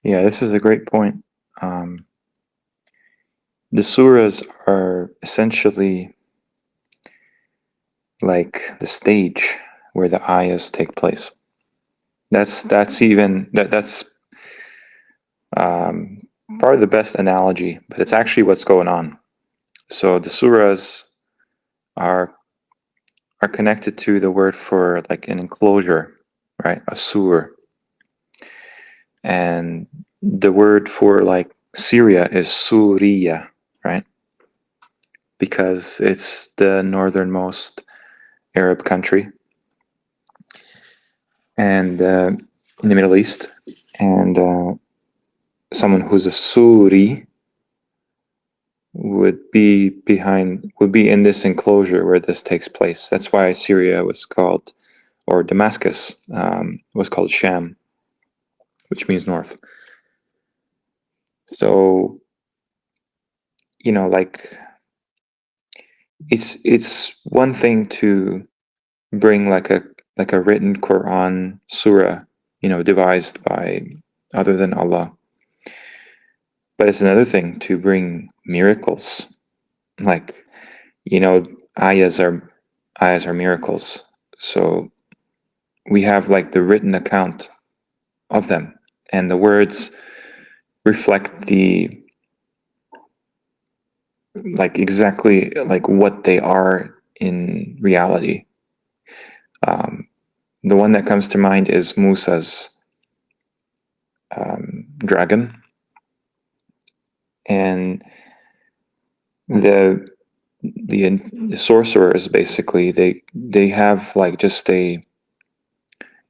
Yeah, this is a great point. Um, the surahs are essentially like the stage where the ayahs take place. That's um, probably the best analogy, but it's actually what's going on. So the surahs are are connected to the word for like an enclosure, right? A sur. And the word for like Syria is Suriya, right? Because it's the northernmost Arab country and in the Middle East. And someone who's a Suri would be in this enclosure where this takes place. That's why Syria was called, or Damascus was called Sham, which means north. So, like it's one thing to bring like a written Quran surah, devised by other than Allah. But it's another thing to bring miracles, like ayahs are miracles. So we have like the written account of them, and the words reflect the like exactly like what they are in reality. The one that comes to mind is Musa's dragon, and the the sorcerers basically they have like just a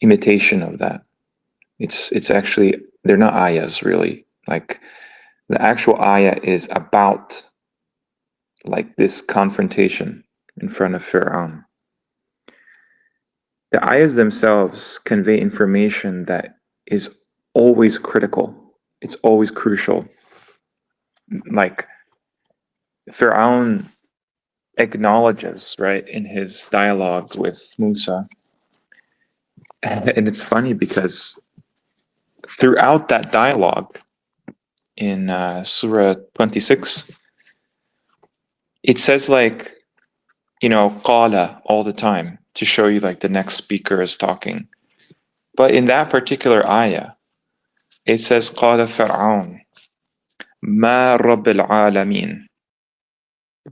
imitation of that. It's actually they're not ayahs really. Like the actual ayah is about like this confrontation in front of Pharaoh. The ayahs themselves convey information that is always critical. It's always crucial. Like Pharaoh acknowledges, right, in his dialogue with Musa. And it's funny because throughout that dialogue in Surah 26, it says like, qala all the time to show you like the next speaker is talking. But in that particular ayah, it says qala Fir'aun, ma rabbil alameen.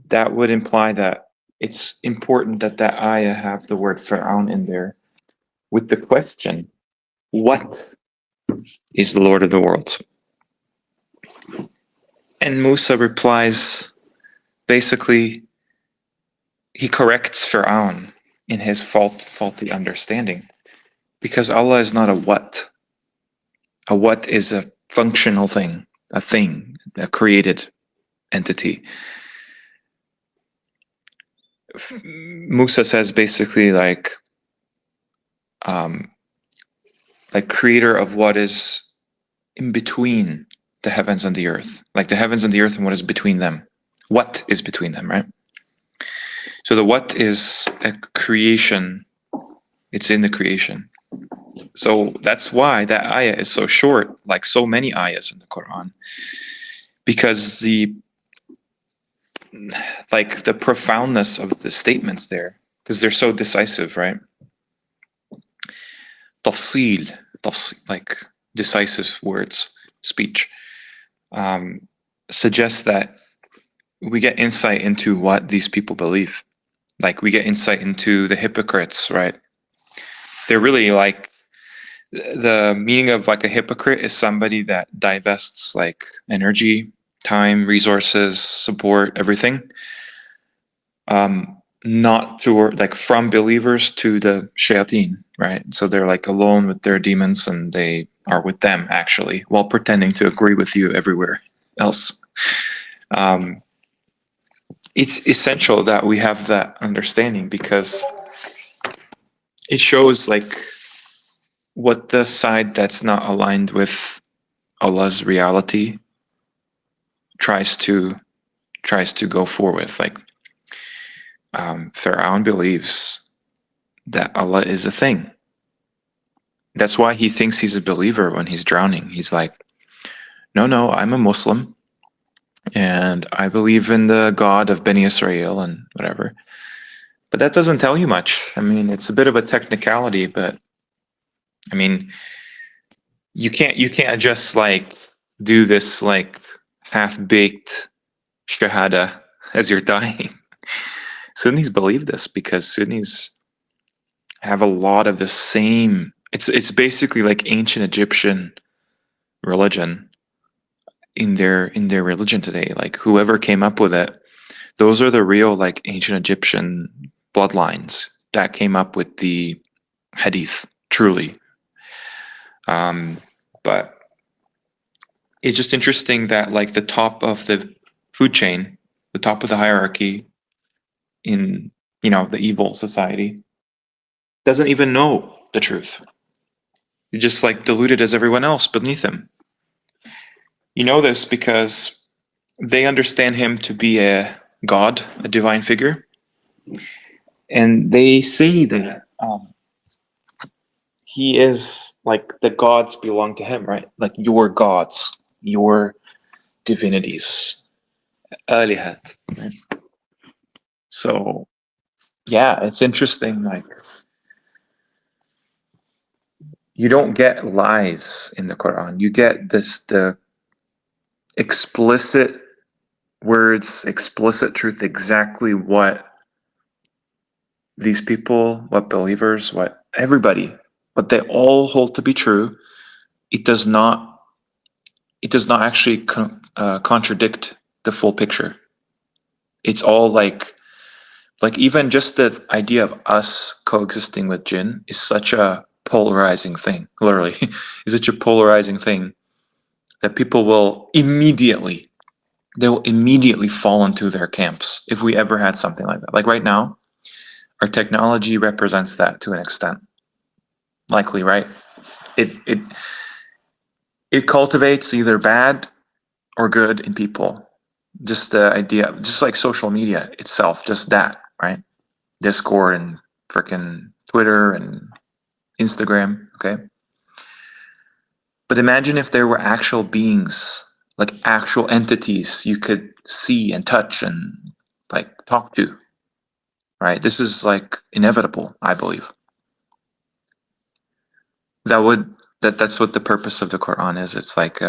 That would imply that it's important that that ayah have the word Fir'aun in there with the question, what is the Lord of the world? And Musa replies, basically, he corrects Fir'aun in his faulty understanding. Because Allah is not a what. A what is a functional thing, a created entity. Musa says basically like creator of what is in between the heavens and the earth, like the heavens and the earth and what is between them. What is between them, right? So the what is a creation. It's in the creation. So that's why that ayah is so short, like so many ayahs in the Quran, because the profoundness of the statements there, because they're so decisive, right? Tafsil, like decisive words, speech, suggests that we get insight into what these people believe. Like we get insight into the hypocrites, right? They're really like, the meaning of like a hypocrite is somebody that divests like energy, time, resources, support, everything, not to like from believers to the shayateen, right? So they're like alone with their demons and they are with them actually, while pretending to agree with you everywhere else. It's essential that we have that understanding because it shows like what the side that's not aligned with Allah's reality tries to go for with. Like Pharaoh believes that Allah is a thing. That's why he thinks he's a believer when he's drowning. He's like, no, I'm a Muslim and I believe in the God of Beni Israel and whatever. But that doesn't tell you much. I mean, it's a bit of a technicality, but I mean, you can't just like do this like half-baked shahada as you're dying. Sunnis believe this because Sunnis have a lot of the same. It's basically like ancient Egyptian religion in their religion today. Like whoever came up with it, those are the real like ancient Egyptian bloodlines that came up with the hadith. Truly, but it's just interesting that like the top of the food chain, the top of the hierarchy in the evil society, doesn't even know the truth. You're just like deluded as everyone else beneath him. You know this because they understand him to be a god, a divine figure, and they say that he is like the gods belong to him, right? Like your gods, your divinities, alihat. Right? So yeah, it's interesting. Like you don't get lies in the Quran. You get the explicit words, explicit truth, exactly what these people, what believers, what everybody, what they all hold to be true. It does not. It does not actually contradict the full picture. It's all like even just the idea of us coexisting with jinn is such a polarizing thing. Literally, is such a polarizing thing that people will immediately fall into their camps if we ever had something like that. Like right now, our technology represents that to an extent. Likely, right? It it it cultivates either bad or good in people. Just the idea, just like social media itself, just that, right? Discord and freaking Twitter and Instagram, okay? But imagine if there were actual beings, like actual entities you could see and touch and like talk to, right? This is like inevitable, I believe. That's what the purpose of the Quran is. It's like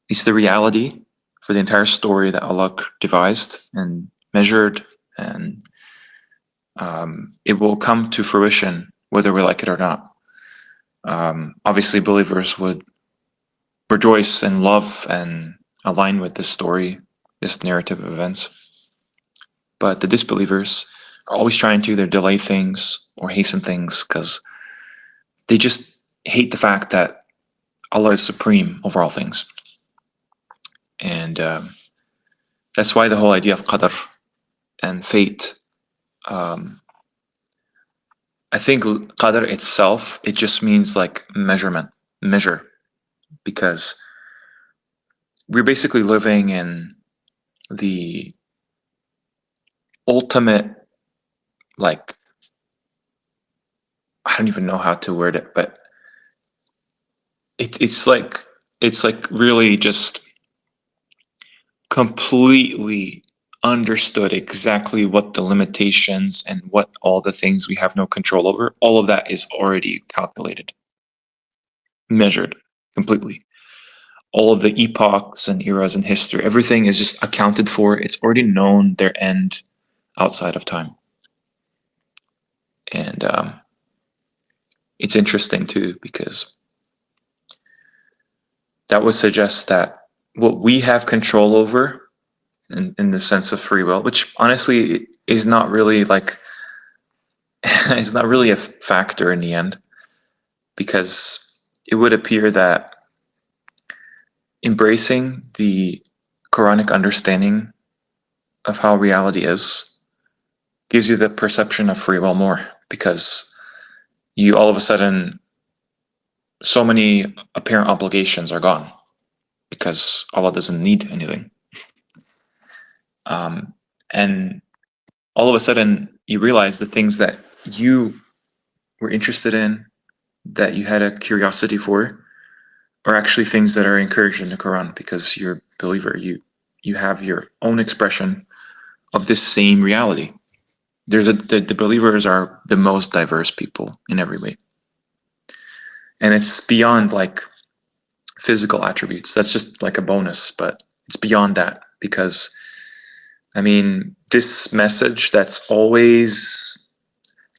it's the reality for the entire story that Allah devised and measured, and it will come to fruition whether we like it or not. Obviously, believers would rejoice and love and align with this story, this narrative of events. But the disbelievers are always trying to either delay things or hasten things because they just hate the fact that Allah is supreme over all things. And that's why the whole idea of qadr and fate, I think qadr itself, it just means like measure, because we're basically living in the ultimate, like, I don't even know how to word it, but it's like really just completely understood exactly what the limitations and what all the things we have no control over, all of that is already calculated, measured completely. All of the epochs and eras in history, everything is just accounted for. It's already known their end outside of time. And it's interesting too, because that would suggest that what we have control over in the sense of free will, which honestly is not really like, it's not really a factor in the end, because it would appear that embracing the Quranic understanding of how reality is gives you the perception of free will more, because you all of a sudden, so many apparent obligations are gone because Allah doesn't need anything. And all of a sudden, you realize the things that you were interested in, that you had a curiosity for, are actually things that are encouraged in the Quran, because you're a believer. You have your own expression of this same reality. The believers are the most diverse people in every way, and it's beyond like physical attributes. That's just like a bonus, but it's beyond that, because I mean, this message that's always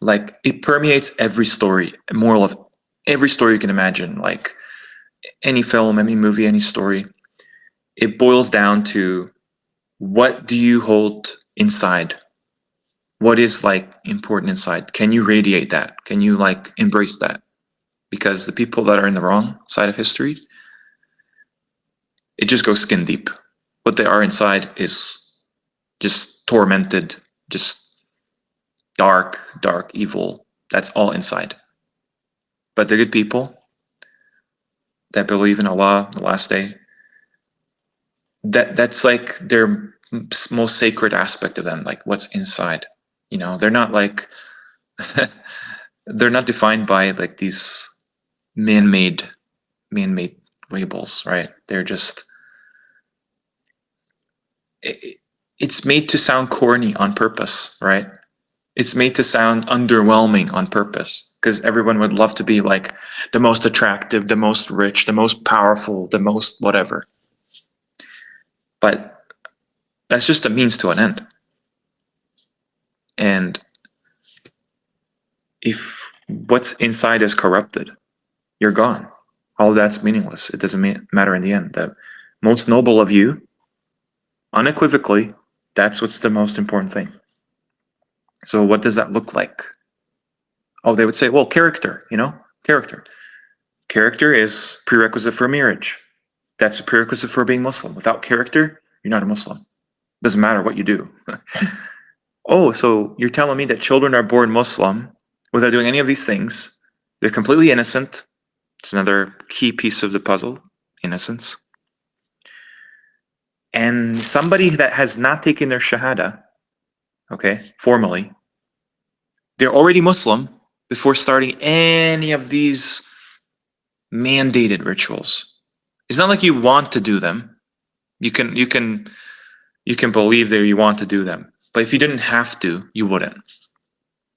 like, it permeates every story, moral of every story you can imagine, like any film, any movie, any story. It boils down to, what do you hold inside? What is like important inside? Can you radiate that? Can you like embrace that? Because the people that are in the wrong side of history, it just goes skin deep. What they are inside is just tormented, just dark, dark, evil. That's all inside. But the good people that believe in Allah, the last day, that's like their most sacred aspect of them, like what's inside. You know, they're not like they're not defined by like these man-made labels, right? They're just, it's made to sound corny on purpose, right? It's made to sound underwhelming on purpose, because everyone would love to be like the most attractive, the most rich, the most powerful, the most whatever. But that's just a means to an end. And if what's inside is corrupted, you're gone. All that's meaningless. It doesn't matter in the end. The most noble of you, unequivocally, that's what's the most important thing. So what does that look like? Oh, they would say, well, character, you know, character. Character is prerequisite for marriage. That's a prerequisite for being Muslim. Without character, you're not a Muslim. Doesn't matter what you do. Oh, so you're telling me that children are born Muslim without doing any of these things. They're completely innocent. It's another key piece of the puzzle, innocence. And somebody that has not taken their Shahada, okay, formally, they're already Muslim before starting any of these mandated rituals. It's not like you want to do them. You can believe that you want to do them. But if you didn't have to, you wouldn't.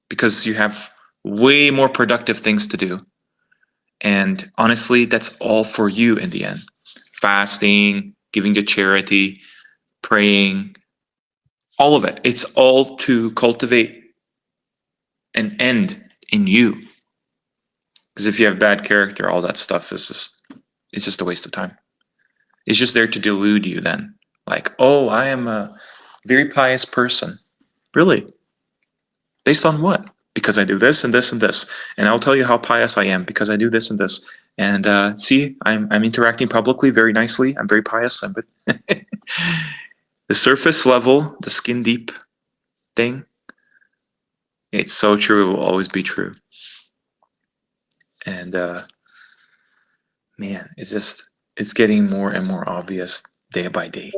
Because you have way more productive things to do. And honestly, that's all for you in the end. Fasting, giving to charity, praying, all of it. It's all to cultivate an end in you. Because if you have bad character, all that stuff is it's just a waste of time. It's just there to delude you then. Like, oh, I am a very pious person. Really? Based on what? Because I do this and this and this. And I'll tell you how pious I am because I do this and this. And see, I'm interacting publicly very nicely. I'm very pious. The surface level, the skin deep thing, it's so true. It will always be true. And man, it's getting more and more obvious day by day.